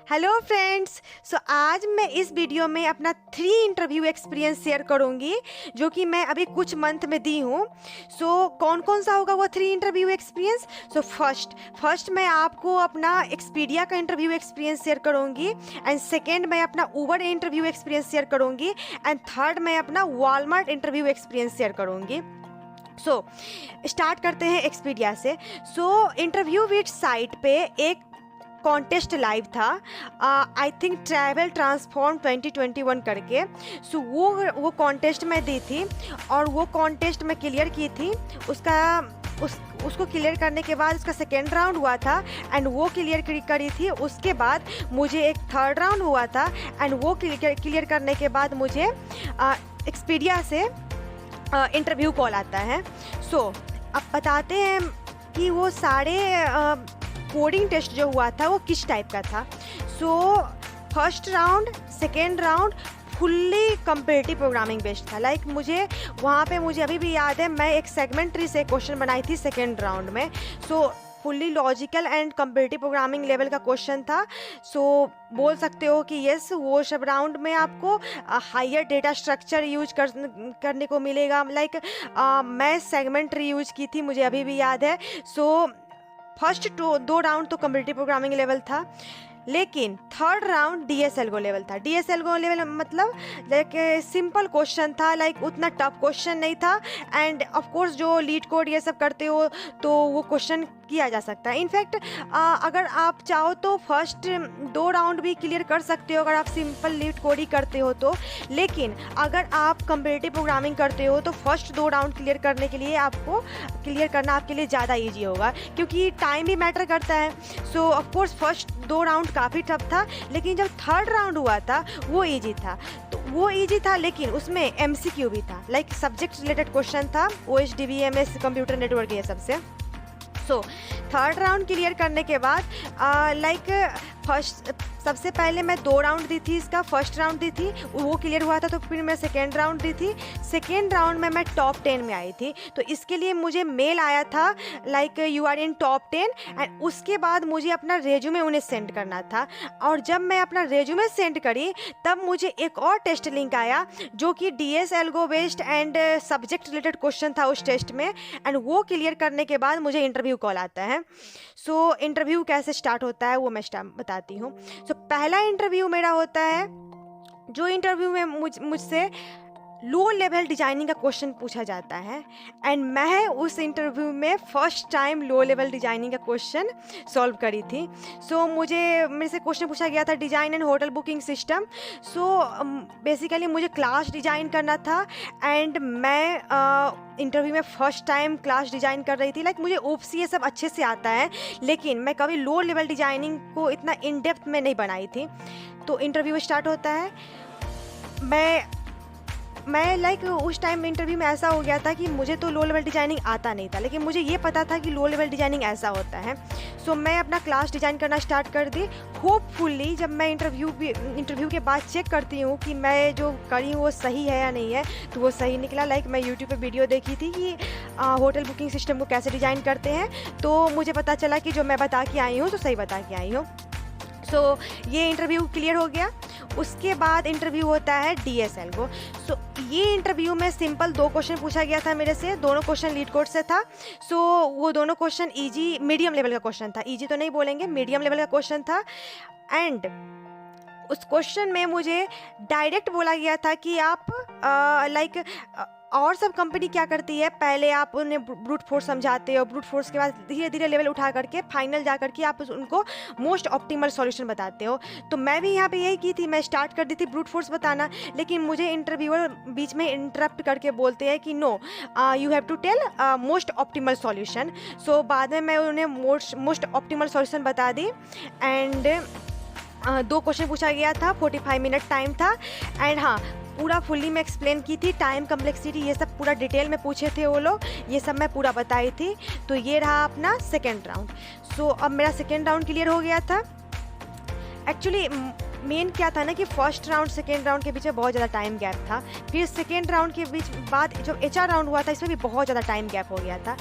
Hello friends. आज मैं इस वीडियो में अपना 3 इंटरव्यू एक्सपीरियंस शेयर करूंगी जो कि मैं अभी कुछ मंथ में दी हूँ। कौन कौन सा होगा वो 3 इंटरव्यू एक्सपीरियंस। फर्स्ट मैं आपको अपना एक्सपीडिया का इंटरव्यू एक्सपीरियंस शेयर करूंगी, एंड सेकेंड मैं अपना ऊबर इंटरव्यू एक्सपीरियंस शेयर करूंगी, एंड थर्ड मैं अपना वॉलमार्ट इंटरव्यू एक्सपीरियंस शेयर करूंगी। स्टार्ट करते हैं एक्सपीडिया से। इंटरव्यू विद साइट पे एक कॉन्टेस्ट लाइव था, आई थिंक ट्रैवल ट्रांसफॉर्म 2021 करके। वो कॉन्टेस्ट मैं दी थी और वो कॉन्टेस्ट मैं क्लियर की थी। उसको क्लियर करने के बाद उसका सेकेंड राउंड हुआ था एंड वो क्लियर करी थी। उसके बाद मुझे एक थर्ड राउंड हुआ था एंड वो क्लियर करने के बाद मुझे एक्सपीडिया से इंटरव्यू कॉल आता है। अब बताते हैं कि वो सारे कोडिंग टेस्ट जो हुआ था वो किस टाइप का था। First round, second round fully comparative programming based था। मुझे वहाँ पे मुझे अभी भी याद है, मैं एक सेगमेंट ट्री से क्वेश्चन बनाई थी सेकेंड राउंड में। Fully logical and comparative programming level का क्वेश्चन था। बोल सकते हो कि यस, वो सब राउंड में आपको हायर डेटा स्ट्रक्चर यूज करने को मिलेगा। मैं सेगमेंट ट्री यूज की थी, मुझे अभी भी याद है। फर्स्ट 2 राउंड तो कंपेरेटिव प्रोग्रामिंग लेवल था, लेकिन थर्ड राउंड DSLGO लेवल था। DSLGO लेवल मतलब सिंपल क्वेश्चन था, उतना टफ क्वेश्चन नहीं था। एंड ऑफ कोर्स जो लीड कोड ये सब करते हो तो वो क्वेश्चन किया जा सकता है। इनफैक्ट अगर आप चाहो तो फर्स्ट 2 राउंड भी क्लियर कर सकते हो अगर आप सिंपल लीड कोड ही करते हो तो। लेकिन अगर आप कंपेरेटिव प्रोग्रामिंग करते हो तो फर्स्ट 2 राउंड क्लियर करने के लिए आपको क्लियर करना आपके लिए ज़्यादा ईजी होगा, क्योंकि टाइम भी मैटर करता है। ऑफ कोर्स फर्स्ट 2 राउंड काफ़ी टफ था, लेकिन जब थर्ड राउंड हुआ था वो ईजी था। वो ईजी था, लेकिन उसमें MCQ भी था, सब्जेक्ट रिलेटेड क्वेश्चन था, OSDB, MS, कंप्यूटर नेटवर्क, ये सबसे। थर्ड राउंड क्लियर करने के बाद सबसे पहले मैं 2 राउंड दी थी। इसका फर्स्ट राउंड दी थी, वो क्लियर हुआ था, तो फिर मैं सेकेंड राउंड दी थी। सेकेंड राउंड में मैं टॉप 10 में आई थी, तो इसके लिए मुझे मेल आया था you are in top 10। And उसके बाद मुझे अपना रेज्यूमे उन्हें सेंड करना था। और जब मैं अपना रेज्यूमे सेंड करी तब मुझे एक और टेस्ट लिंक आया जो कि DSLGO based and subject related question था उस टेस्ट में। एंड वो क्लियर करने के बाद मुझे इंटरव्यू कॉल आता है। इंटरव्यू कैसे स्टार्ट होता है वो मैं बताती हूँ। पहला इंटरव्यू मेरा होता है, जो इंटरव्यू में मुझसे लो लेवल डिजाइनिंग का क्वेश्चन पूछा जाता है। एंड मैं उस इंटरव्यू में first time low level designing का क्वेश्चन सॉल्व करी थी। मेरे से क्वेश्चन पूछा गया था design and hotel booking system. Basically मुझे क्लास डिजाइन करना था एंड मैं इंटरव्यू में फर्स्ट टाइम क्लास डिजाइन कर रही थी। मुझे ओप्स ये सब अच्छे से आता है, लेकिन मैं कभी लो लेवल डिजाइनिंग को इतना इन डेप्थ में नहीं बनाई थी। तो इंटरव्यू स्टार्ट होता है। मैं उस टाइम इंटरव्यू में ऐसा हो गया था कि मुझे तो लो लेवल डिजाइनिंग आता नहीं था, लेकिन मुझे ये पता था कि लो लेवल डिजाइनिंग ऐसा होता है। मैं अपना क्लास डिज़ाइन करना स्टार्ट कर दी। होपफुली जब मैं इंटरव्यू के बाद चेक करती हूँ कि मैं जो करी हूँ वो सही है या नहीं है, तो वो सही निकला। मैं यूट्यूब पे वीडियो देखी थी कि होटल बुकिंग सिस्टम को कैसे डिज़ाइन करते हैं, तो मुझे पता चला कि जो मैं बता के आई हूँ तो सही बता के आई हूँ। ये इंटरव्यू क्लियर हो गया। उसके बाद इंटरव्यू होता है DSLGO। ये इंटरव्यू में सिंपल 2 क्वेश्चन पूछा गया था मेरे से। दोनों क्वेश्चन लीड कोड से था। वो दोनों क्वेश्चन ईजी मीडियम लेवल का क्वेश्चन था। ईजी तो नहीं बोलेंगे, मीडियम लेवल का क्वेश्चन था। एंड उस क्वेश्चन में मुझे डायरेक्ट बोला गया था कि आप और सब कंपनी क्या करती है, पहले आप उन्हें ब्रूट फोर्स समझाते हो, ब्रूट फोर्स के बाद धीरे धीरे लेवल उठा करके फाइनल जा करके आप उनको मोस्ट ऑप्टिमल सॉल्यूशन बताते हो। तो मैं भी यहाँ पे यही की थी, मैं स्टार्ट कर दी थी ब्रूट फोर्स बताना, लेकिन मुझे इंटरव्यूअर बीच में इंटरप्ट करके बोलते हैं कि no, you have to tell most optimal solution. बाद में मैं उन्हें मोस्ट ऑप्टिमल सॉल्यूशन बता दी। एंड 2 क्वेश्चन पूछा गया था, 45 मिनट टाइम था। एंड हाँ, पूरा फुल्ली मैं एक्सप्लेन की थी, टाइम कम्प्लेक्सिटी ये सब पूरा डिटेल में पूछे थे वो लोग, ये सब मैं पूरा बताई थी। तो ये रहा अपना सेकेंड राउंड। अब मेरा सेकेंड राउंड क्लियर हो गया था। एक्चुअली मेन क्या था ना कि फर्स्ट राउंड सेकेंड राउंड के बीच में बहुत ज़्यादा टाइम गैप था। फिर सेकेंड राउंड के बीच बाद जो HR राउंड हुआ था इसमें भी बहुत ज़्यादा टाइम गैप हो गया था।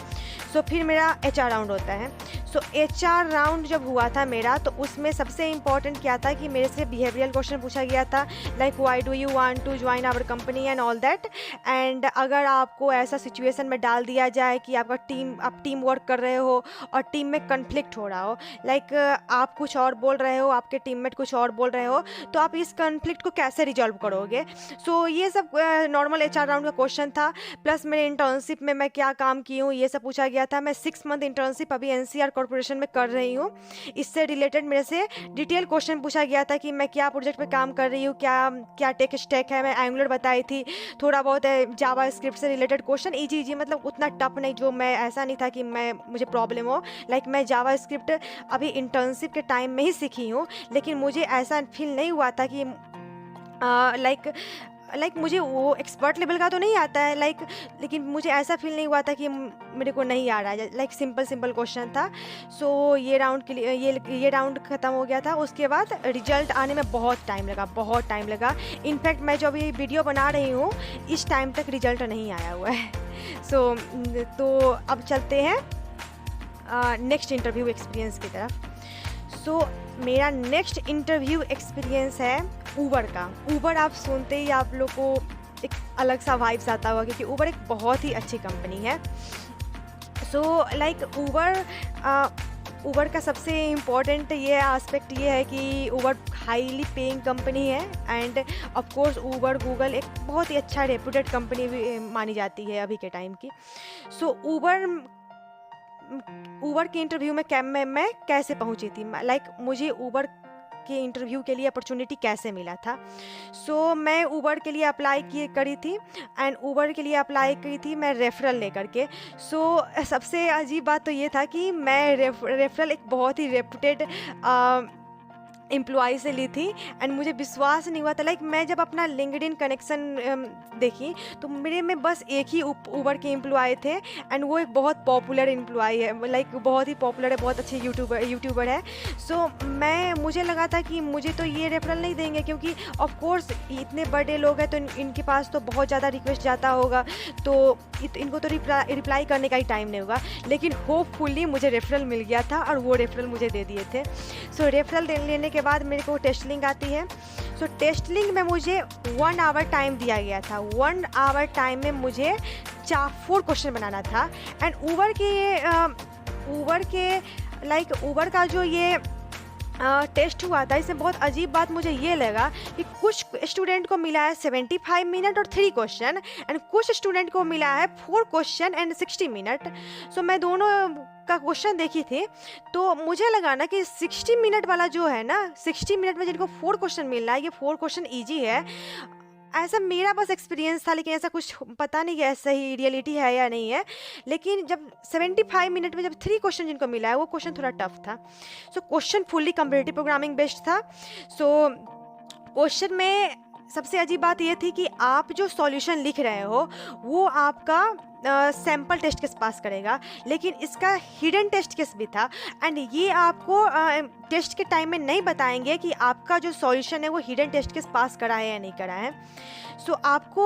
फिर मेरा HR राउंड होता है। सो HR राउंड जब हुआ था मेरा, तो उसमें सबसे इम्पॉर्टेंट क्या था कि मेरे से बिहेवियरल क्वेश्चन पूछा गया था, like why do you want to join our company and all that. And अगर आपको ऐसा सिचुएशन में डाल दिया जाए कि आप टीम वर्क कर रहे हो और टीम में कन्फ्लिक्ट हो रहा हो, लाइक आप कुछ और बोल रहे हो, आपके टीममेट कुछ और बोल रहे हो, तो आप इस कन्फ्लिक्ट को कैसे रिजॉल्व करोगे। सो ये सब नॉर्मल HR राउंड का क्वेश्चन था। प्लस मेरे इंटर्नशिप में मैं क्या काम की हूँ ये सब पूछा गया था। मैं 6 मंथ इंटर्नशिप अभी NCR कॉर्पोरेशन में कर रही हूँ। इससे रिलेटेड मेरे से डिटेल क्वेश्चन पूछा गया था कि मैं क्या प्रोजेक्ट पे काम कर रही हूँ, क्या टेक स्टैक है। मैं एंगुलर बताई थी, थोड़ा बहुत जावा स्क्रिप्ट से रिलेटेड क्वेश्चन, इजी मतलब उतना टफ नहीं, जो मैं ऐसा नहीं था कि मुझे प्रॉब्लम हो। लाइक मैं जावा स्क्रिप्ट अभी इंटर्नशिप के टाइम में ही सीखी हूँ, लेकिन मुझे ऐसा फील नहीं हुआ था कि लाइक मुझे वो एक्सपर्ट लेवल का तो नहीं आता है, लेकिन मुझे ऐसा फील नहीं हुआ था कि मेरे को नहीं आ रहा है। लाइक सिंपल क्वेश्चन था। सो ये राउंड के लिए ये राउंड ख़त्म हो गया था। उसके बाद रिजल्ट आने में बहुत टाइम लगा। इनफैक्ट मैं जो अभी वीडियो बना रही हूँ इस टाइम तक रिजल्ट नहीं आया हुआ है। तो अब चलते हैं नेक्स्ट इंटरव्यू एक्सपीरियंस की तरफ। सो मेरा नेक्स्ट इंटरव्यू एक्सपीरियंस है ऊबर का। ऊबर आप सुनते ही आप लोग को एक अलग सा वाइब्स आता होगा, क्योंकि ऊबर एक बहुत ही अच्छी कंपनी है। सो लाइक ऊबर का सबसे इम्पॉर्टेंट ये एस्पेक्ट ये है कि ऊबर हाईली पेइंग कंपनी है। End of course Uber Google एक बहुत ही अच्छा रेप्यूटेड कंपनी भी मानी जाती है अभी के टाइम की। सो ऊबर के इंटरव्यू में मैं कैसे पहुंची थी, लाइक मुझे ऊबर के इंटरव्यू के लिए अपॉर्चुनिटी कैसे मिला था। सो मैं ऊबर के लिए अप्लाई करी थी, एंड ऊबर के लिए अप्लाई करी थी मैं रेफरल लेकर के। सो सबसे अजीब बात तो ये था कि मैं रेफरल एक बहुत ही रेप्यूटेड एम्प्लॉय से ली थी, एंड मुझे विश्वास नहीं हुआ था। लाइक मैं जब अपना लिंक्डइन कनेक्शन देखी तो मेरे में बस एक ही ऊबर के एम्प्लॉय थे, एंड वो एक बहुत पॉपुलर एम्प्लॉय है, लाइक बहुत ही पॉपुलर है, बहुत अच्छे यूट्यूबर है। सो मुझे लगा था कि मुझे तो ये रेफरल नहीं देंगे, क्योंकि ऑफ कोर्स इतने बड़े लोग हैं तो इनके पास तो बहुत ज़्यादा रिक्वेस्ट जाता होगा, तो इनको तो रिप्लाई करने का ही टाइम नहीं होगा। लेकिन होपफुली मुझे रेफरल मिल गया था, और वो रेफरल मुझे दे दिए थे। सो रेफरल लेने के बाद मेरे को टेस्ट लिंक आती है। सो टेस्ट लिंक में मुझे 1 आवर टाइम दिया गया था। 1 आवर टाइम में मुझे 4 क्वेश्चन बनाना था। एंड ऊबर का जो ये टेस्ट हुआ था, इसमें बहुत अजीब बात मुझे ये लगा कि कुछ स्टूडेंट को मिला है 75 मिनट और 3 क्वेश्चन, एंड कुछ स्टूडेंट को मिला है 4 क्वेश्चन एंड 60 मिनट। सो मैं दोनों का क्वेश्चन देखी थी, तो मुझे लगा ना कि 60 मिनट वाला जो है ना, 60 मिनट में जिनको 4 क्वेश्चन मिल रहा है, ये 4 क्वेश्चन ईजी है। ऐसा मेरा बस एक्सपीरियंस था, लेकिन ऐसा कुछ पता नहीं कि ऐसा ही रियलिटी है या नहीं है। लेकिन जब 75 मिनट में जब 3 क्वेश्चन जिनको मिला है, वो क्वेश्चन थोड़ा टफ था। So question fully comparative programming based था। सो क्वेश्चन में सबसे अजीब बात ये थी कि आप जो सॉल्यूशन लिख रहे हो वो आपका सैम्पल टेस्ट केस पास करेगा, लेकिन इसका हिडन टेस्ट केस भी था। एंड ये आपको टेस्ट के टाइम में नहीं बताएंगे कि आपका जो सॉल्यूशन है वो हिडन टेस्ट केस पास करा है या नहीं करा है। सो आपको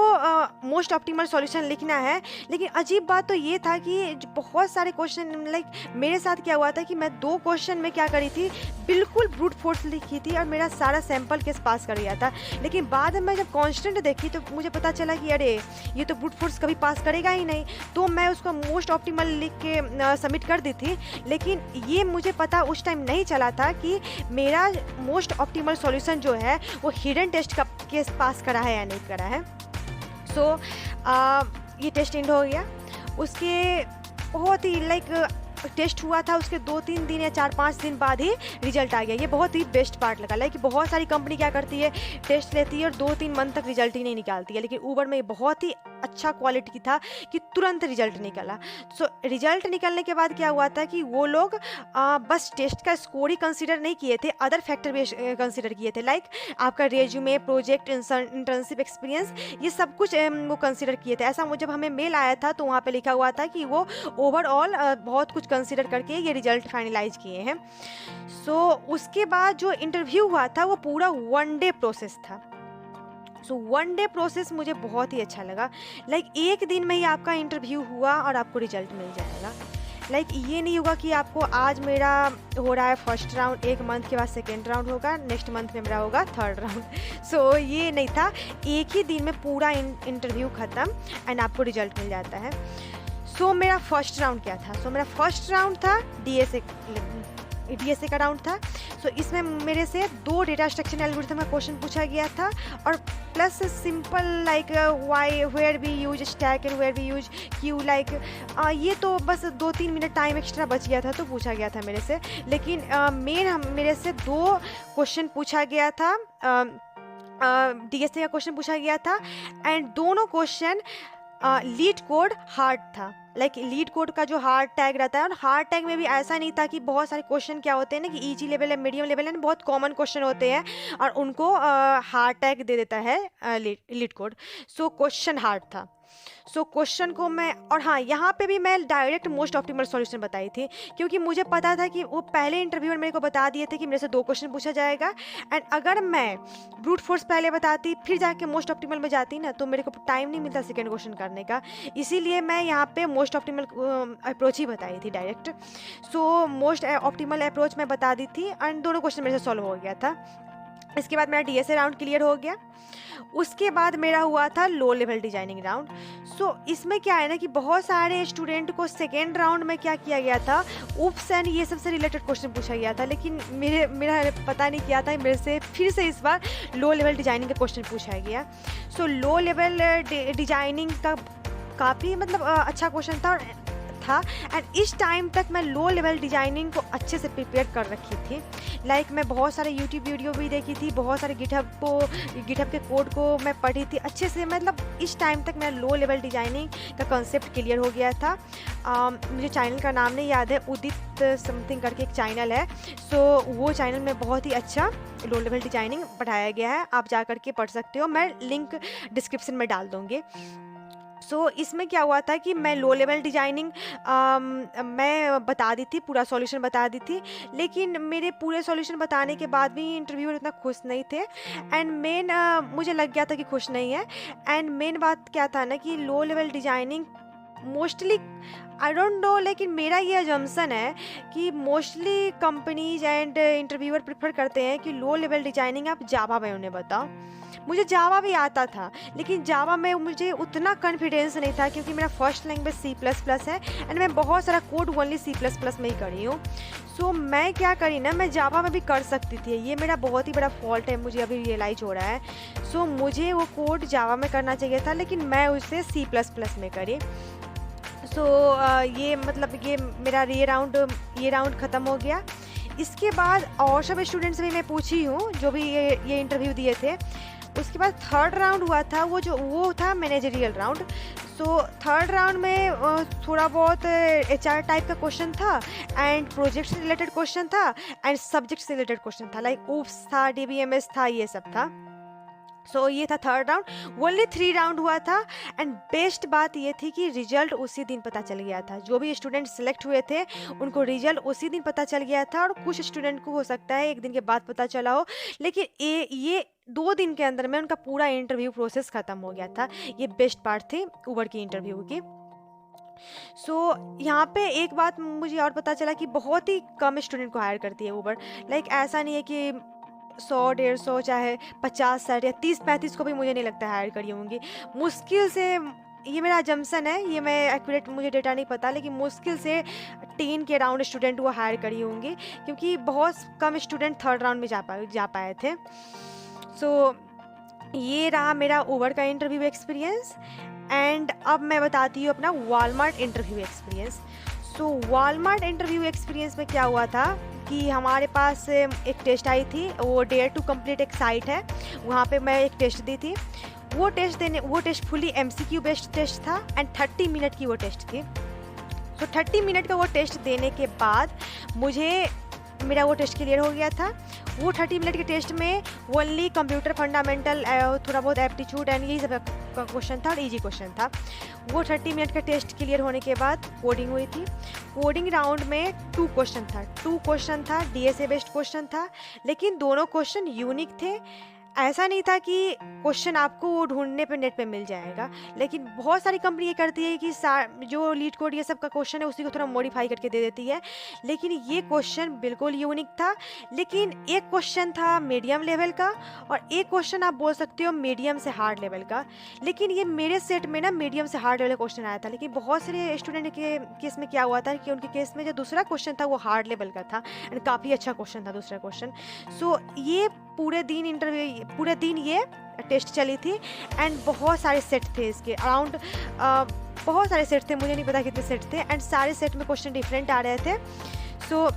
मोस्ट ऑप्टिमल सॉल्यूशन लिखना है। लेकिन अजीब बात तो ये था कि बहुत सारे क्वेश्चन, लाइक मेरे साथ क्या हुआ था कि मैं 2 क्वेश्चन में क्या करी थी, बिल्कुल ब्रूट फोर्स लिखी थी और मेरा सारा सैम्पल केस पास कर गया था। लेकिन बाद में जब कॉन्स्टेंट देखी तो मुझे पता चला कि अरे ये तो ब्रूट फोर्स कभी पास करेगा ही नहीं, तो मैं उसको मोस्ट ऑप्टिमल लिख के सबमिट कर दी थी। लेकिन ये मुझे पता उस टाइम नहीं चला था कि मेरा मोस्ट ऑप्टिमल सॉल्यूशन जो है वो हिडन टेस्ट का केस पास करा है या नहीं करा है। सो ये टेस्ट एंड हो गया। उसके बहुत ही टेस्ट हुआ था, उसके 2-3 दिन या 4-5 दिन बाद ही रिजल्ट आ गया। ये बहुत ही बेस्ट पार्ट लगा। लाइक बहुत सारी कंपनी क्या करती है, टेस्ट लेती है और 2-3 मंथ तक रिजल्ट ही नहीं निकालती है, लेकिन ऊबर में बहुत ही अच्छा क्वालिटी की था कि तुरंत रिजल्ट निकला। सो रिजल्ट निकलने के बाद क्या हुआ था कि वो लोग बस टेस्ट का स्कोर ही कंसीडर नहीं किए थे, अदर फैक्टर भी कंसीडर किए थे, लाइक आपका रेज्यूमे, प्रोजेक्ट, इंटर्नशिप एक्सपीरियंस, ये सब कुछ वो कंसीडर किए थे। ऐसा जब हमें मेल आया था तो वहाँ पे लिखा हुआ था कि वो ओवरऑल बहुत कुछ कंसीडर करके ये रिजल्ट फाइनलाइज किए हैं। सो उसके बाद जो इंटरव्यू हुआ था वो पूरा 1 डे प्रोसेस था। सो 1 डे प्रोसेस मुझे बहुत ही अच्छा लगा। लाइक एक दिन में ही आपका इंटरव्यू हुआ और आपको रिजल्ट मिल जाएगा। लाइक ये नहीं होगा कि आपको आज मेरा हो रहा है फर्स्ट राउंड, एक मंथ के बाद सेकेंड राउंड होगा, नेक्स्ट मंथ में मेरा होगा थर्ड राउंड। सो ये नहीं था, एक ही दिन में पूरा इंटरव्यू ख़त्म एंड आपको रिजल्ट मिल जाता है। सो मेरा फर्स्ट राउंड क्या था? सो मेरा फर्स्ट राउंड था डीएसए का राउंड था। सो इसमें मेरे से 2 डेटा स्ट्रक्चर एल्गोरिथम का क्वेश्चन पूछा गया था और plus simple like why where we use stack and where we use queue, like ये तो बस 2-3 मिनट टाइम एक्स्ट्रा बच गया था तो पूछा गया था मेरे से। लेकिन मेरे से 2 क्वेश्चन पूछा गया था, डीएसए का क्वेश्चन पूछा गया था एंड दोनों क्वेश्चन लीड कोड हार्ड था। लाइक लीड कोड का जो हार्ड टैग रहता है, और हार्ड टैग में भी ऐसा नहीं था कि बहुत सारे क्वेश्चन क्या होते हैं ना कि इजी लेवल है, मीडियम लेवल है, बहुत कॉमन क्वेश्चन होते हैं और उनको हार्ड टैग दे देता है LeetCode. So question hard था। सो क्वेश्चन को मैं, और हाँ यहाँ पे भी मैं डायरेक्ट मोस्ट ऑप्टिमल सॉल्यूशन बताई थी क्योंकि मुझे पता था कि वो पहले इंटरव्यूअर मेरे को बता दिए थे कि मेरे से 2 क्वेश्चन पूछा जाएगा एंड अगर मैं ब्रूट फोर्स पहले बताती फिर जाके मोस्ट ऑप्टिमल में जाती ना तो मेरे को टाइम नहीं मिलता सेकेंड क्वेश्चन करने का, इसीलिए मैं यहाँ पे मोस्ट ऑप्टिमल अप्रोच ही बताई थी direct. So most optimal approach मैं बता दी थी एंड दोनों क्वेश्चन मेरे से सॉल्व हो गया था। इसके बाद मेरा डीएसए राउंड क्लियर हो गया। उसके बाद मेरा हुआ था लो लेवल डिजाइनिंग राउंड। सो इसमें क्या है ना कि बहुत सारे स्टूडेंट को सेकेंड राउंड में क्या किया गया था, उप्स एंड ये सबसे रिलेटेड क्वेश्चन पूछा गया था, लेकिन मेरा पता नहीं क्या था, मेरे से फिर से इस बार लो लेवल डिजाइनिंग का क्वेश्चन पूछा गया। सो लो लेवल डिजाइनिंग का काफ़ी मतलब अच्छा क्वेश्चन था एंड इस टाइम तक मैं लो लेवल डिजाइनिंग को अच्छे से प्रिपेयर कर रखी थी। लाइक मैं बहुत सारे यूट्यूब वीडियो भी देखी थी, बहुत सारे गिटहब के कोड को मैं पढ़ी थी अच्छे से, मतलब इस टाइम तक मेरा लो लेवल डिजाइनिंग का कॉन्सेप्ट क्लियर हो गया था। मुझे चैनल का नाम नहीं याद है, उदित समथिंग करके एक चैनल है। सो वो चैनल में बहुत ही अच्छा लो लेवल डिजाइनिंग पढ़ाया गया है, आप जा करके पढ़ सकते हो, मैं लिंक डिस्क्रिप्शन में डाल दूँगी। सो इसमें क्या हुआ था कि मैं लो लेवल डिजाइनिंग मैं बता दी थी, पूरा सॉल्यूशन बता दी थी, लेकिन मेरे पूरे सॉल्यूशन बताने के बाद भी इंटरव्यूअर इतना खुश नहीं थे एंड मेन मुझे लग गया था कि खुश नहीं है। एंड मेन बात क्या था ना कि low level designing mostly I don't know, लेकिन मेरा ये अजम्पशन है कि mostly companies and interviewer prefer करते हैं कि लो लेवल डिजाइनिंग आप जावा में उन्हें बताओ। मुझे जावा भी आता था लेकिन जावा में मुझे उतना कॉन्फिडेंस नहीं था क्योंकि मेरा फर्स्ट लैंग्वेज C++ है एंड मैं बहुत सारा कोड ओनली C++ में ही करी हूँ। सो मैं क्या करी ना, मैं जावा में भी कर सकती थी, ये मेरा बहुत ही बड़ा फॉल्ट है, मुझे अभी रियलाइज़ हो रहा है। सो मुझे वो कोड जावा में करना चाहिए था लेकिन मैं उसे C++ में करी। सो ये मतलब ये मेरा ये राउंड ख़त्म हो गया। इसके बाद और सब स्टूडेंट्स से भी मैं पूछी हूँ जो भी ये इंटरव्यू दिए थे। उसके बाद थर्ड राउंड हुआ था, वो था managerial round. So third round में थोड़ा बहुत HR टाइप का क्वेश्चन था एंड प्रोजेक्ट से रिलेटेड क्वेश्चन था एंड सब्जेक्ट से रिलेटेड क्वेश्चन था, लाइक ओप्स था, DBMS था, ये सब था। सो ये था थर्ड राउंड। ओनली 3 राउंड हुआ था एंड बेस्ट बात ये थी कि रिजल्ट उसी दिन पता चल गया था। जो भी स्टूडेंट सेलेक्ट हुए थे उनको रिजल्ट उसी दिन पता चल गया था और कुछ स्टूडेंट को हो सकता है 1 दिन के बाद पता चला हो, लेकिन ये 2 दिन के अंदर में उनका पूरा इंटरव्यू प्रोसेस ख़त्म हो गया था। ये बेस्ट पार्ट थी उबर की इंटरव्यू की। सो यहाँ पे एक बात मुझे और पता चला कि बहुत ही कम स्टूडेंट को हायर करती है उबर। लाइक ऐसा नहीं है कि 100-150 चाहे 50-60 या 30-35 को भी मुझे नहीं लगता हायर करी होंगी। मुश्किल से, ये मेरा जम्सन है, ये मैं एक्यूरेट मुझे डेटा नहीं पता, लेकिन मुश्किल से 10 के अराउंड स्टूडेंट वो हायर करी होंगी क्योंकि बहुत कम स्टूडेंट थर्ड राउंड में जा पाए थे। सो ये रहा मेरा उबर का इंटरव्यू एक्सपीरियंस एंड अब मैं बताती हूँ अपना वॉलमार्ट इंटरव्यू एक्सपीरियंस। सो वॉलमार्ट इंटरव्यू एक्सपीरियंस में क्या हुआ था कि हमारे पास एक टेस्ट आई थी, वो डेयर टू कंप्लीट एक साइट है, वहाँ पे मैं एक टेस्ट दी थी। वो test fully MCQ based test था एंड 30 मिनट की वो टेस्ट थी। तो 30 मिनट का वो टेस्ट देने के बाद मेरा वो टेस्ट क्लियर हो गया था। वो 30 मिनट के टेस्ट में ओनली कंप्यूटर फंडामेंटल, थोड़ा बहुत एप्टीट्यूड एंड यही सब का क्वेश्चन था और इजी क्वेश्चन था। वो 30 मिनट का टेस्ट क्लियर होने के बाद कोडिंग हुई थी। कोडिंग राउंड में 2 क्वेश्चन था, DSA बेस्ड क्वेश्चन था, लेकिन दोनों क्वेश्चन यूनिक थे ऐसा नहीं था कि क्वेश्चन आपको वो ढूंढने पे नेट पे मिल जाएगा, लेकिन बहुत सारी कंपनी ये करती है कि जो लीड कोड ये सब का क्वेश्चन है उसी को थोड़ा मॉडिफाई करके दे देती है। लेकिन ये क्वेश्चन बिल्कुल यूनिक था। लेकिन एक क्वेश्चन था मीडियम लेवल का और एक क्वेश्चन आप बोल सकते हो मीडियम से हार्ड लेवल का। लेकिन ये मेरे सेट में ना मीडियम से हार्ड लेवल क्वेश्चन आया था। लेकिन बहुत सारे स्टूडेंट के केस में क्या हुआ था कि उनके केस में जो दूसरा क्वेश्चन था वो हार्ड लेवल का था एंड काफ़ी अच्छा क्वेश्चन था दूसरा क्वेश्चन। सो ये पूरे दिन ये टेस्ट चली थी एंड बहुत सारे सेट थे इसके अराउंड, बहुत सारे सेट थे, मुझे नहीं पता कितने सेट थे एंड सारे सेट में क्वेश्चन डिफरेंट आ रहे थे। सो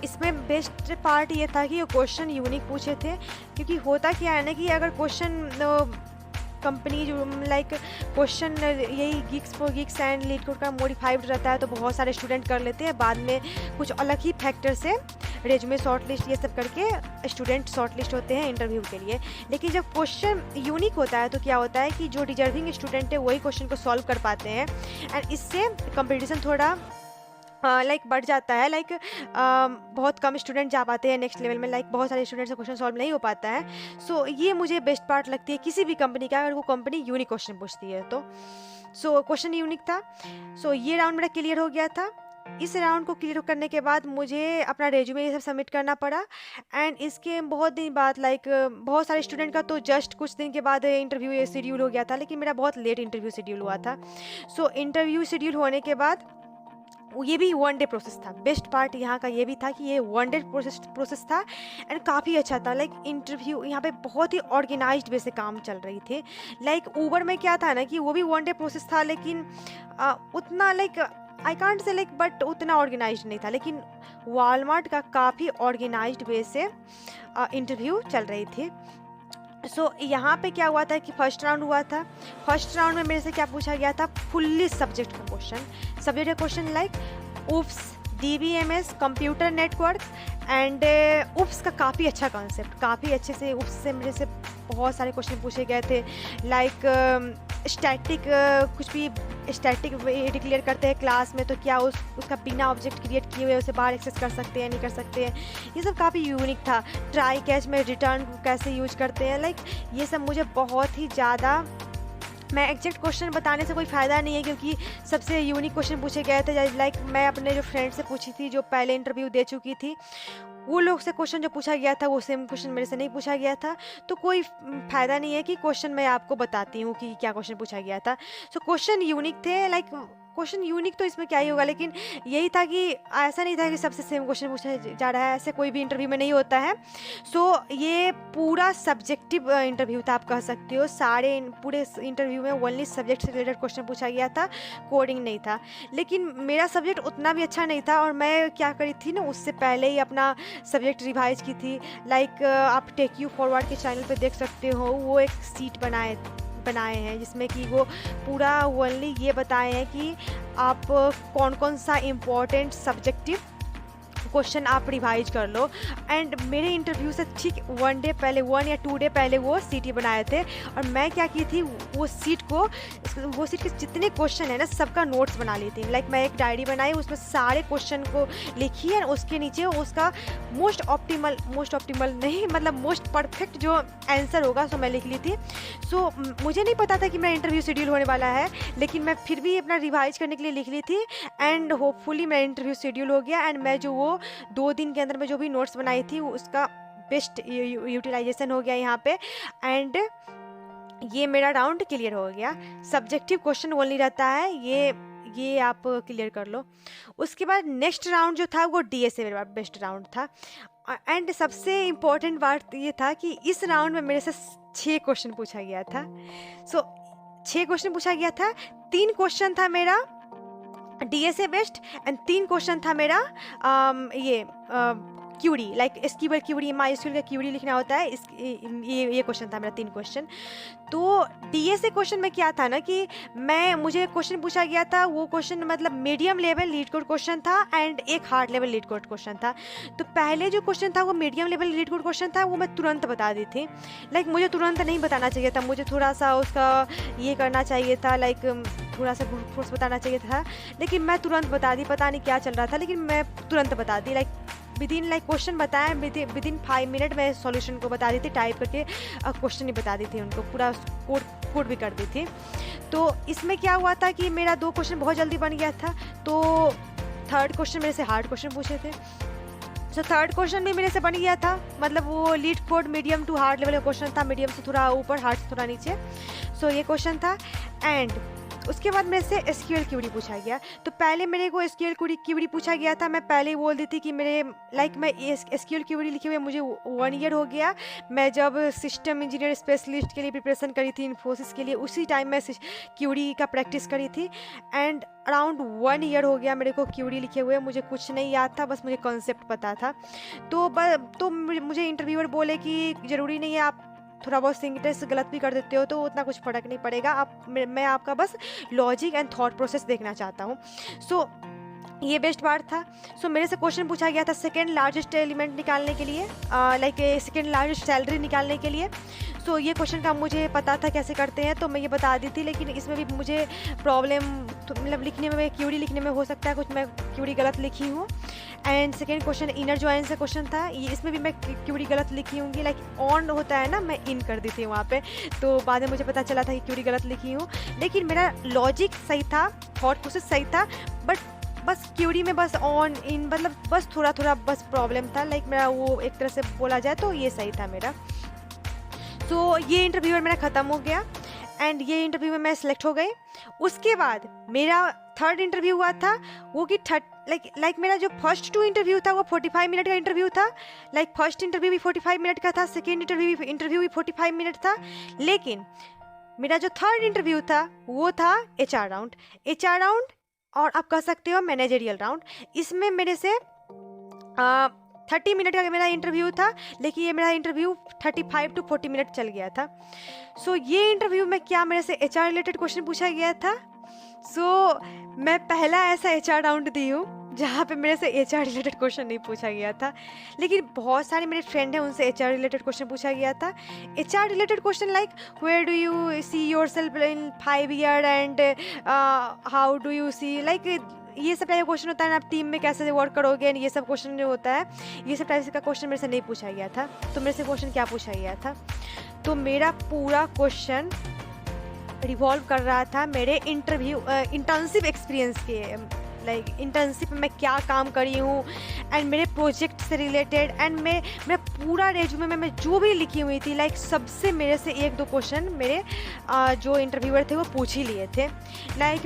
इसमें बेस्ट पार्ट ये था कि ये क्वेश्चन यूनिक पूछे थे, क्योंकि होता क्या है ना कि अगर क्वेश्चन कंपनी जो लाइक क्वेश्चन यही गिक्स एंड लीड कोड का मॉडिफाइड रहता है तो बहुत सारे स्टूडेंट कर लेते हैं, बाद में कुछ अलग ही फैक्टर से रेज्यूमे शॉर्ट लिस्ट ये सब करके स्टूडेंट शॉर्ट लिस्ट होते हैं इंटरव्यू के लिए। लेकिन जब क्वेश्चन यूनिक होता है तो क्या होता है कि जो डिजर्विंग स्टूडेंट है वही क्वेश्चन को सॉल्व कर पाते हैं एंड इससे कंपटीशन थोड़ा बढ़ जाता है। बहुत कम स्टूडेंट जा पाते हैं नेक्स्ट लेवल में, बहुत सारे स्टूडेंट से क्वेश्चन सॉल्व नहीं हो पाता है। सो ये मुझे बेस्ट पार्ट लगती है किसी भी कंपनी का, अगर वो कंपनी यूनिक क्वेश्चन पूछती है तो। सो क्वेश्चन यूनिक था। सो ये राउंड मेरा क्लियर हो गया था। इस राउंड को क्लियर करने के बाद मुझे अपना रेज्यूमे ये सब सबमिट करना पड़ा एंड इसके बहुत दिन बाद बहुत सारे स्टूडेंट का तो जस्ट कुछ दिन के बाद इंटरव्यू शेड्यूल हो गया था, लेकिन मेरा बहुत लेट इंटरव्यू शेड्यूल हुआ था। सो इंटरव्यू शेड्यूल होने के बाद ये भी 1 डे प्रोसेस था। बेस्ट पार्ट यहाँ का ये भी था कि ये 1 डे प्रोसेस था एंड काफ़ी अच्छा था। इंटरव्यू यहाँ पे बहुत ही ऑर्गेनाइज्ड वे से काम चल रही थी। ऊबर में क्या था ना कि वो भी 1 डे प्रोसेस था, लेकिन उतना आई कांट से बट उतना ऑर्गेनाइज्ड नहीं था। लेकिन वॉलमार्ट का काफ़ी ऑर्गेनाइज्ड वे से इंटरव्यू चल रही थी। सो यहाँ पे क्या हुआ था कि फर्स्ट राउंड हुआ था। फर्स्ट राउंड में मेरे से क्या पूछा गया था, फुल्ली सब्जेक्ट का question OOPS, DBMS, computer network and OOPS का काफ़ी अच्छा कॉन्सेप्ट, काफ़ी अच्छे से उप्स से मेरे से बहुत सारे क्वेश्चन पूछे गए थे। स्टैटिक कुछ भी स्टैटिक डिक्लेयर करते हैं क्लास में तो क्या उसका बिना ऑब्जेक्ट क्रिएट किए हुए उसे बाहर एक्सेस कर सकते हैं नहीं कर सकते हैं, ये सब काफ़ी यूनिक था। ट्राई कैच में रिटर्न कैसे यूज करते हैं, ये सब मुझे बहुत ही ज़्यादा, मैं एग्जैक्ट क्वेश्चन बताने से कोई फ़ायदा नहीं है क्योंकि सबसे यूनिक क्वेश्चन पूछे गए थे। मैं अपने जो फ्रेंड से पूछी थी जो पहले इंटरव्यू दे चुकी थी, वो लोग से क्वेश्चन जो पूछा गया था वो सेम क्वेश्चन मेरे से नहीं पूछा गया था, तो कोई फ़ायदा नहीं है कि क्वेश्चन मैं आपको बताती हूँ कि क्या क्वेश्चन पूछा गया था। सो क्वेश्चन यूनिक थे, क्वेश्चन यूनिक तो इसमें क्या ही होगा, लेकिन यही था कि ऐसा नहीं था कि सबसे सेम क्वेश्चन पूछा जा रहा है, ऐसे कोई भी इंटरव्यू में नहीं होता है। सो ये पूरा सब्जेक्टिव इंटरव्यू था, आप कह सकते हो। पूरे इंटरव्यू में ओनली सब्जेक्ट से रिलेटेड क्वेश्चन पूछा गया था, कोडिंग नहीं था। लेकिन मेरा सब्जेक्ट उतना भी अच्छा नहीं था और मैं क्या करी थी ना, उससे पहले ही अपना सब्जेक्ट रिवाइज की थी। आप टेक यू फॉरवर्ड के चैनल पर देख सकते हो, वो एक सीट बनाए हैं जिसमें कि वो पूरा ओनली ये बताए हैं कि आप कौन कौन सा इम्पोर्टेंट सब्जेक्टिव क्वेश्चन आप रिवाइज कर लो। एंड मेरे इंटरव्यू से ठीक 1 या 2 डे पहले वो सीट बनाए थे और मैं क्या की थी, वो सीट के जितने क्वेश्चन है ना सबका नोट्स बना ली थी। मैं एक डायरी बनाई, उसमें सारे क्वेश्चन को लिखी है, उसके नीचे उसका मोस्ट ऑप्टिमल नहीं मोस्ट परफेक्ट जो आंसर होगा सो मैं लिख ली थी। सो मुझे नहीं पता था कि मेरा इंटरव्यू शेड्यूल होने वाला है, लेकिन मैं फिर भी अपना रिवाइज करने के लिए लिख ली थी एंड होपफुली मेरा इंटरव्यू शेड्यूल हो गया एंड मैं जो वो 2 दिन के अंदर में जो भी नोट्स बनाई थी उसका बेस्ट यूटिलाइजेशन हो गया यहाँ पे एंड ये मेरा राउंड क्लियर हो गया। सब्जेक्टिव क्वेश्चन ओनली रहता है, ये आप क्लियर कर लो। उसके बाद नेक्स्ट राउंड जो था वो DSA मेरा बेस्ट राउंड था एंड सबसे इम्पोर्टेंट बात ये था कि इस राउंड में मेरे से 6 क्वेश्चन पूछा गया था। सो 6 क्वेश्चन पूछा गया था, 3 क्वेश्चन था मेरा DSA बेस्ड एंड 3 क्वेश्चन था मेरा क्यूरी, एसक्यूएल क्यूरी, MySQL का क्यूरी लिखना होता है, ये क्वेश्चन था मेरा 3 क्वेश्चन। तो DSA क्वेश्चन में क्या था ना कि मुझे क्वेश्चन पूछा गया था, वो question medium level leet code question था एंड एक hard level leet code question था। तो पहले जो क्वेश्चन था वो medium level leet code question था, वो मैं तुरंत बता दी थी। मुझे तुरंत नहीं बताना चाहिए था, मुझे थोड़ा सा उसका ये करना चाहिए था, थोड़ा सा फोर्स बताना चाहिए था, लेकिन मैं तुरंत बता दी। पता नहीं क्या चल रहा था, लेकिन मैं तुरंत बता दी। विदिन लाइक क्वेश्चन बताया, विदिन 5 मिनट मैं सॉल्यूशन को बता दी थी, टाइप करके क्वेश्चन ही बता दी थी उनको, पूरा कोड भी कर दी थी। तो इसमें क्या हुआ था कि मेरा 2 क्वेश्चन बहुत जल्दी बन गया था, तो थर्ड क्वेश्चन मेरे से हार्ड क्वेश्चन पूछे थे। सो थर्ड क्वेश्चन भी मेरे से बन गया था, मतलब वो LeetCode medium to hard level का क्वेश्चन था, मीडियम से थोड़ा ऊपर, हार्ड से थोड़ा नीचे। सो ये क्वेश्चन था। एंड उसके बाद मेरे से एसक्यूएल क्यूरी पूछा गया। तो पहले मेरे को एसक्यूएल क्यूरी पूछा गया था, मैं पहले ही बोल दी थी कि मेरे मैं एसक्यूएल क्यूरी लिखे हुए मुझे 1 ईयर हो गया। मैं जब सिस्टम इंजीनियर स्पेशलिस्ट के लिए प्रिपरेशन करी थी इन्फोसिस के लिए, उसी टाइम मैं क्यूरी का प्रैक्टिस करी थी। एंड अराउंड 1 ईयर हो गया मेरे को क्यूरी लिखे हुए, मुझे कुछ नहीं याद था, बस मुझे कॉन्सेप्ट पता था। तो मुझे इंटरव्यूअर बोले कि ज़रूरी नहीं है, आप थोड़ा बहुत सिंटेक्स गलत भी कर देते हो तो उतना कुछ फ़र्क नहीं पड़ेगा, मैं आपका बस लॉजिक एंड थॉट प्रोसेस देखना चाहता हूँ। सो ये बेस्ट पार्ट था। सो मेरे से क्वेश्चन पूछा गया था सेकेंड लार्जेस्ट एलिमेंट निकालने के लिए, सेकेंड लार्जेस्ट सैलरी निकालने के लिए। सो ये क्वेश्चन का मुझे पता था कैसे करते हैं, तो मैं ये बता दी थी, लेकिन इसमें भी मुझे प्रॉब्लम मतलब लिखने में, क्यूरी लिखने में हो सकता है कुछ मैं क्यूरी गलत लिखी हूँ। And second question inner join से क्वेश्चन था, इसमें भी मैं क्यूरी गलत लिखी होंगी, ऑन होता है ना, मैं इन कर दी थी वहाँ पे, तो बाद में मुझे पता चला था कि क्यूरी गलत लिखी हूँ। लेकिन मेरा लॉजिक सही था, थॉट प्रोसेस सही था, बट बस क्यूरी में बस ऑन इन मतलब बस थोड़ा थोड़ा बस प्रॉब्लम था, मेरा वो एक तरह से बोला जाए तो ये सही था मेरा। तो ये इंटरव्यू मेरा ख़त्म हो गया एंड ये इंटरव्यू में मैं सिलेक्ट हो गई। उसके बाद मेरा थर्ड इंटरव्यू हुआ था, वो कि मेरा जो फर्स्ट 2 इंटरव्यू था वो 45 मिनट का इंटरव्यू था। फर्स्ट इंटरव्यू भी 45 मिनट का था, सेकेंड इंटरव्यू भी 45 मिनट था। लेकिन मेरा जो थर्ड इंटरव्यू था वो था HR राउंड और आप कह सकते हो मैनेजरियल राउंड। इसमें मेरे से 30 मिनट का मेरा इंटरव्यू था, लेकिन ये मेरा इंटरव्यू 35 to 40 मिनट चल गया था। सो ये इंटरव्यू में क्या मेरे से HR रिलेटेड क्वेश्चन पूछा गया था। सो मैं पहला ऐसा HR राउंड दी हूँ जहाँ पे मेरे से HR रिलेटेड क्वेश्चन नहीं पूछा गया था, लेकिन बहुत सारे मेरे फ्रेंड हैं उनसे HR रिलेटेड क्वेश्चन पूछा गया था। HR related question where do you see yourself in 5 year and how do you see ये सब टाइप का क्वेश्चन होता है ना, आप टीम में कैसे वर्क करोगे, ये सब क्वेश्चन जो होता है, ये सब टाइप का क्वेश्चन मेरे से नहीं पूछा गया था। तो मेरे से क्वेश्चन क्या पूछा गया था, तो मेरा पूरा क्वेश्चन रिवॉल्व कर रहा था मेरे इंटर्नशिप एक्सपीरियंस के, इंटर्नशिप में मैं क्या काम करी हूँ एंड मेरे प्रोजेक्ट से रिलेटेड एंड मैं पूरा रेज्यूमे में मैं जो भी लिखी हुई थी, सबसे मेरे से 1-2 क्वेश्चन मेरे जो इंटरव्यूअर थे वो पूछ ही लिए थे।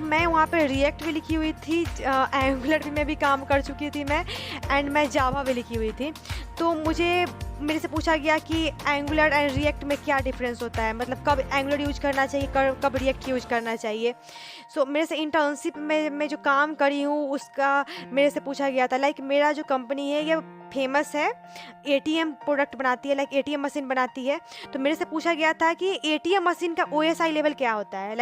मैं वहाँ पे रिएक्ट भी लिखी हुई थी, एंगुलर में भी काम कर चुकी थी मैं, एंड मैं जावा भी लिखी हुई थी। तो मेरे से पूछा गया कि एंगुलर एंड रिएक्ट में क्या डिफरेंस होता है, मतलब कब एंगुलर यूज करना चाहिए, कब रिएक्ट यूज करना चाहिए। सो मेरे से इंटर्नशिप में जो काम करी हूँ उसका मेरे से पूछा गया था। मेरा जो कंपनी है ये फेमस है, ATM प्रोडक्ट बनाती है, ATM मशीन बनाती है। तो मेरे से पूछा गया था कि ATM मशीन का OSI लेवल क्या होता है।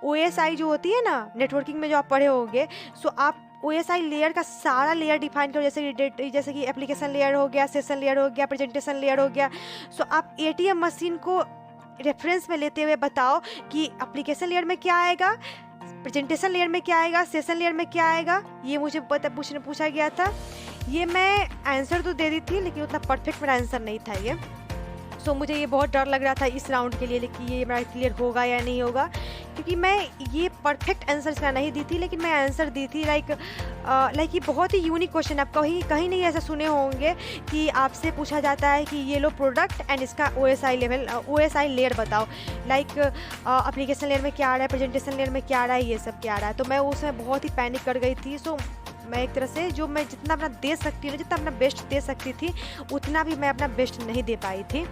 OSI जो होती है ना नेटवर्किंग में जो आप पढ़े होंगे, सो आप OSI लेयर का सारा लेयर डिफाइन करो, जैसे कि एप्लीकेशन लेयर हो गया, सेशन लेयर हो गया, प्रेजेंटेशन लेयर हो गया। सो आप ATM मशीन को रेफरेंस में लेते हुए बताओ कि एप्लीकेशन लेयर में क्या आएगा, प्रेजेंटेशन लेयर में क्या आएगा, सेशन लेयर में क्या आएगा। ये मुझे पूछा गया था। ये मैं आंसर तो दे दी थी, लेकिन उतना परफेक्ट मेरा आंसर नहीं था ये। सो मुझे ये बहुत डर लग रहा था इस राउंड के लिए कि ये मेरा क्लियर होगा या नहीं होगा, क्योंकि मैं ये परफेक्ट आंसर इसका नहीं दी थी, लेकिन मैं आंसर दी थी। ये बहुत ही यूनिक क्वेश्चन, आप कहीं नहीं ऐसा सुने होंगे कि आपसे पूछा जाता है कि ये लो प्रोडक्ट एंड इसका OSI लेयर बताओ। एप्लीकेशन लेयर में क्या आ रहा है, प्रेजेंटेशन लेयर में क्या आ रहा है, ये सब क्या आ रहा है। तो मैं उसमें बहुत ही पैनिक कर गई थी। सो मैं एक तरह से जो मैं जितना अपना दे सकती हूँ, जितना अपना बेस्ट दे सकती थी, उतना भी मैं अपना बेस्ट नहीं दे पाई थी।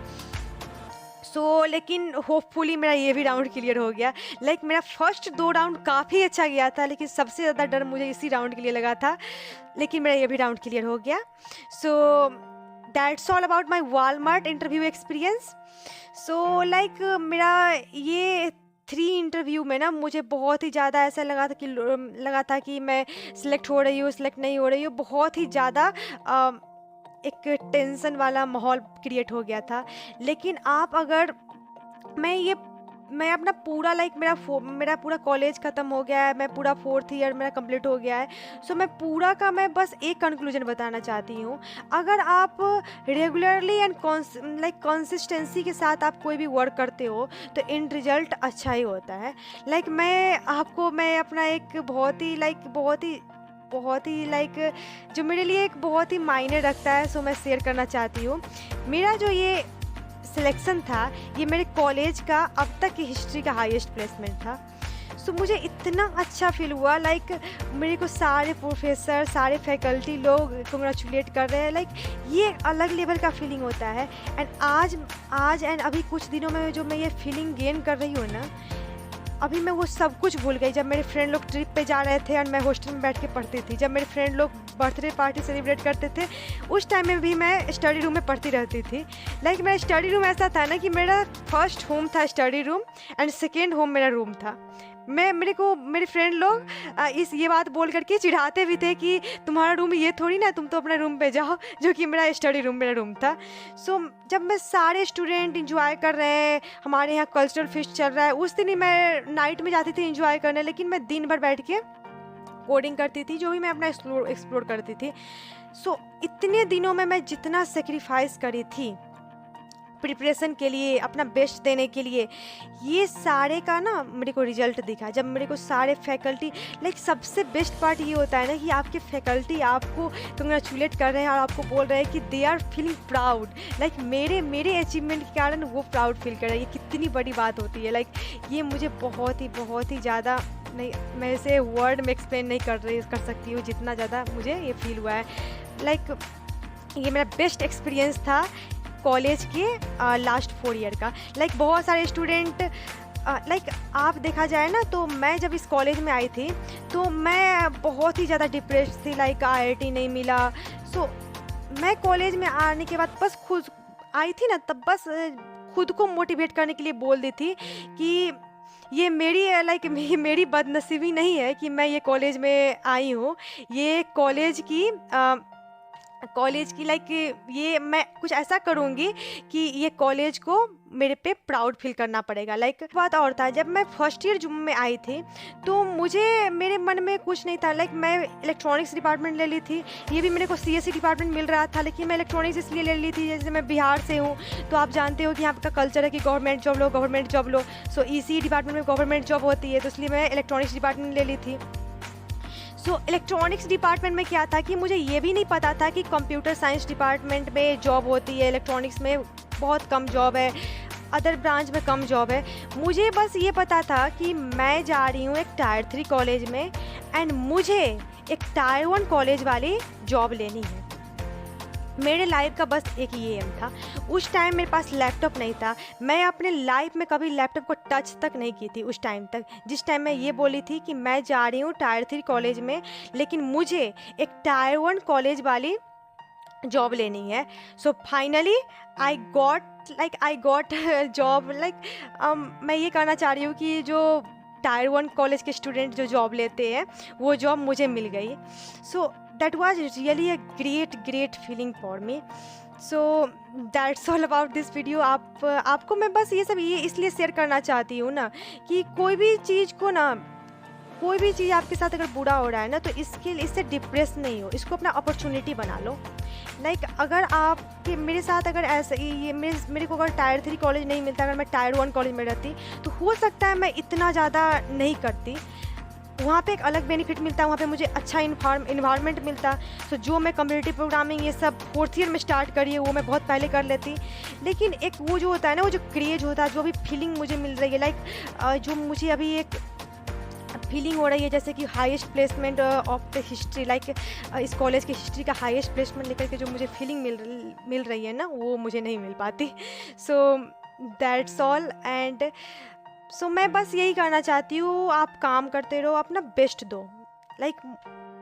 लेकिन होपफुली मेरा ये भी राउंड क्लियर हो गया। मेरा फर्स्ट 2 राउंड काफ़ी अच्छा गया था, लेकिन सबसे ज़्यादा डर मुझे इसी राउंड के लिए लगा था, लेकिन मेरा ये भी राउंड क्लियर हो गया। So that's all about my Walmart interview experience. मेरा ये 3 इंटरव्यू में ना मुझे बहुत ही ज़्यादा ऐसा लगा था कि मैं सिलेक्ट हो रही हूँ, सिलेक्ट नहीं हो रही हूँ। बहुत ही ज़्यादा एक टेंशन वाला माहौल क्रिएट हो गया था। लेकिन मैं ये मैं अपना पूरा मेरा पूरा कॉलेज ख़त्म हो गया है, मैं पूरा 4th ईयर मेरा कंप्लीट हो गया है। सो मैं पूरा का मैं बस एक कंक्लूजन बताना चाहती हूँ, अगर आप रेगुलरली एंड कंसिस्टेंसी के साथ आप कोई भी वर्क करते हो तो एंड रिजल्ट अच्छा ही होता है। मैं अपना एक बहुत ही जो मेरे लिए एक बहुत ही मायने रखता है, सो मैं शेयर करना चाहती हूँ। मेरा जो ये सिलेक्शन था, ये मेरे कॉलेज का अब तक की हिस्ट्री का हाईएस्ट प्लेसमेंट था। सो मुझे इतना अच्छा फील हुआ, मेरे को सारे प्रोफेसर, सारे फैकल्टी लोग कंग्रेचुलेट कर रहे हैं। ये अलग लेवल का फीलिंग होता है। एंड आज एंड अभी कुछ दिनों में जो मैं ये फीलिंग गेन कर रही हूँ ना, अभी मैं वो सब कुछ भूल गई। जब मेरे फ्रेंड लोग ट्रिप पे जा रहे थे और मैं हॉस्टल में बैठ के पढ़ती थी, जब मेरे फ्रेंड लोग बर्थडे पार्टी सेलिब्रेट करते थे, उस टाइम में भी मैं स्टडी रूम में पढ़ती रहती थी। मेरा स्टडी रूम ऐसा था ना कि मेरा फर्स्ट होम था study room and second home मेरा रूम था। मेरे फ्रेंड लोग ये बात बोल करके चिढ़ाते भी थे कि तुम्हारा रूम ये थोड़ी ना, तुम तो अपने रूम पे जाओ, जो कि मेरा स्टडी रूम मेरा रूम था। सो जब मैं सारे स्टूडेंट इंजॉय कर रहे हैं, हमारे यहाँ कल्चरल फेस्ट चल रहा है, उस दिन ही मैं नाइट में जाती थी इंजॉय करने, लेकिन मैं दिन भर बैठ के कोडिंग करती थी, जो भी मैं अपना एक्सप्लोर करती थी। सो इतने दिनों में मैं जितना सेक्रीफाइस करी थी प्रिपरेशन के लिए, अपना बेस्ट देने के लिए, ये सारे का ना मेरे को रिजल्ट दिखा। जब मेरे को सारे फैकल्टी सबसे बेस्ट पार्ट ये होता है ना कि आपके फैकल्टी आपको कंग्रेचुलेट कर रहे हैं और आपको बोल रहे हैं कि दे आर फीलिंग प्राउड। मेरे अचीवमेंट के कारण वो प्राउड फील कर रहे हैं। ये कितनी बड़ी बात होती है। ये मुझे बहुत ही ज़्यादा, नहीं, मैं इसे वर्ड में एक्सप्लेन नहीं कर सकती हूँ जितना ज़्यादा मुझे ये फील हुआ है। ये मेरा बेस्ट एक्सपीरियंस था कॉलेज के लास्ट 4 ईयर का। बहुत सारे स्टूडेंट आप देखा जाए ना, तो मैं जब इस कॉलेज में आई थी तो मैं बहुत ही ज़्यादा डिप्रेस थी। IIT नहीं मिला। सो मैं कॉलेज में आने के बाद बस खुद आई थी ना, तब बस खुद को मोटिवेट करने के लिए बोल दी थी कि ये मेरी बदनसीबी नहीं है कि मैं ये कॉलेज में आई हूँ। ये कॉलेज की ये मैं कुछ ऐसा करूँगी कि ये कॉलेज को मेरे पे प्राउड फील करना पड़ेगा। बात और था, जब मैं फर्स्ट ईयर जूम में आई थी तो मेरे मन में कुछ नहीं था। मैं इलेक्ट्रॉनिक्स डिपार्टमेंट ले ली थी। ये भी मेरे को CSE डिपार्टमेंट मिल रहा था, लेकिन मैं इलेक्ट्रॉनिक्स इसलिए ले ली थी, जैसे मैं बिहार से हूँ तो आप जानते हो कि यहाँ का कल्चर है कि गवर्नमेंट जॉब लो। सो ECE डिपार्टमेंट में गवर्नमेंट जॉब होती है, तो इसलिए मैं इलेक्ट्रॉनिक्स डिपार्टमेंट ले ली थी। सो इलेक्ट्रॉनिक्स डिपार्टमेंट में क्या था कि मुझे ये भी नहीं पता था कि कंप्यूटर साइंस डिपार्टमेंट में जॉब होती है, इलेक्ट्रॉनिक्स में बहुत कम जॉब है, अदर ब्रांच में कम जॉब है। मुझे बस ये पता था कि मैं जा रही हूँ एक टायर 3 कॉलेज में एंड मुझे एक टायर 1 कॉलेज वाली जॉब लेनी है। मेरे लाइफ का बस एक ये एम था। उस टाइम मेरे पास लैपटॉप नहीं था। मैं अपने लाइफ में कभी लैपटॉप को टच तक नहीं की थी उस टाइम तक, जिस टाइम मैं ये बोली थी कि मैं जा रही हूँ टायर 3 कॉलेज में, लेकिन मुझे एक टायर 1 कॉलेज वाली जॉब लेनी है। So finally I got job. मैं ये कहना चाह रही हूँ कि जो टायर 1 कॉलेज के स्टूडेंट जो जॉब लेते हैं वो जॉब मुझे मिल गई। सो that was really a great feeling for me. So that's all about this video. आपको मैं बस ये इसलिए शेयर करना चाहती हूँ ना कि कोई भी चीज़ आपके साथ अगर बुरा हो रहा है ना, तो इससे डिप्रेस नहीं हो, इसको अपना अपॉर्चुनिटी बना लो। अगर आपके मेरे साथ अगर ऐसा ये मेरे को अगर टायर 3 कॉलेज नहीं मिलता, अगर मैं टायर 1 कॉलेज में रहती तो हो सकता है मैं इतना ज़्यादा नहीं करती। वहाँ पे एक अलग बेनिफिट मिलता है, वहाँ पे मुझे अच्छा इन्वायरमेंट मिलता। सो जो मैं कम्युनिटी प्रोग्रामिंग ये सब 4th ईयर में स्टार्ट करी है वो मैं बहुत पहले कर लेती। लेकिन एक वो जो होता है ना, वो जो क्रेज होता है, जो अभी फीलिंग मुझे मिल रही है, जो मुझे अभी एक फीलिंग हो रही है जैसे कि highest placement of the history, इस कॉलेज की हिस्ट्री का हाईएस्ट प्लेसमेंट लेकर के जो मुझे फीलिंग मिल रही है ना, वो मुझे नहीं मिल पाती। So that's all. And so मैं बस यही करना चाहती हूँ, आप काम करते रहो, अपना बेस्ट दो।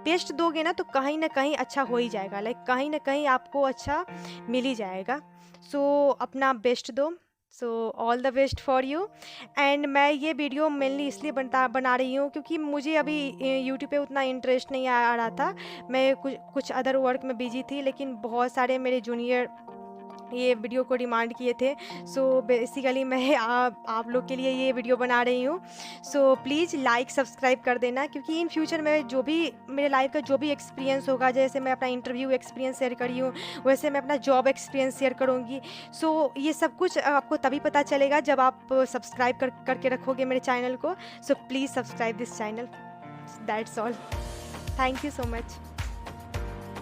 बेस्ट दोगे ना तो कहीं ना कहीं अच्छा हो ही जाएगा, कहीं ना कहीं आपको अच्छा मिल ही जाएगा। सो अपना बेस्ट दो। So all the best for you. And मैं ये वीडियो मेनली इसलिए बना रही हूँ क्योंकि मुझे अभी यूट्यूब पे उतना इंटरेस्ट नहीं आ रहा था। मैं कुछ अदर वर्क में बिजी थी, लेकिन बहुत सारे मेरे जूनियर ये वीडियो को डिमांड किए थे। सो बेसिकली मैं आप लोग के लिए ये वीडियो बना रही हूँ। सो प्लीज़ लाइक सब्सक्राइब कर देना, क्योंकि इन फ्यूचर में जो भी मेरे लाइफ का जो भी एक्सपीरियंस होगा, जैसे मैं अपना इंटरव्यू एक्सपीरियंस शेयर करी हूँ, वैसे मैं अपना जॉब एक्सपीरियंस शेयर करूँगी। सो ये सब कुछ आपको तभी पता चलेगा जब आप सब्सक्राइब करके रखोगे मेरे चैनल को। So please subscribe this channel. That's all. Thank you so much.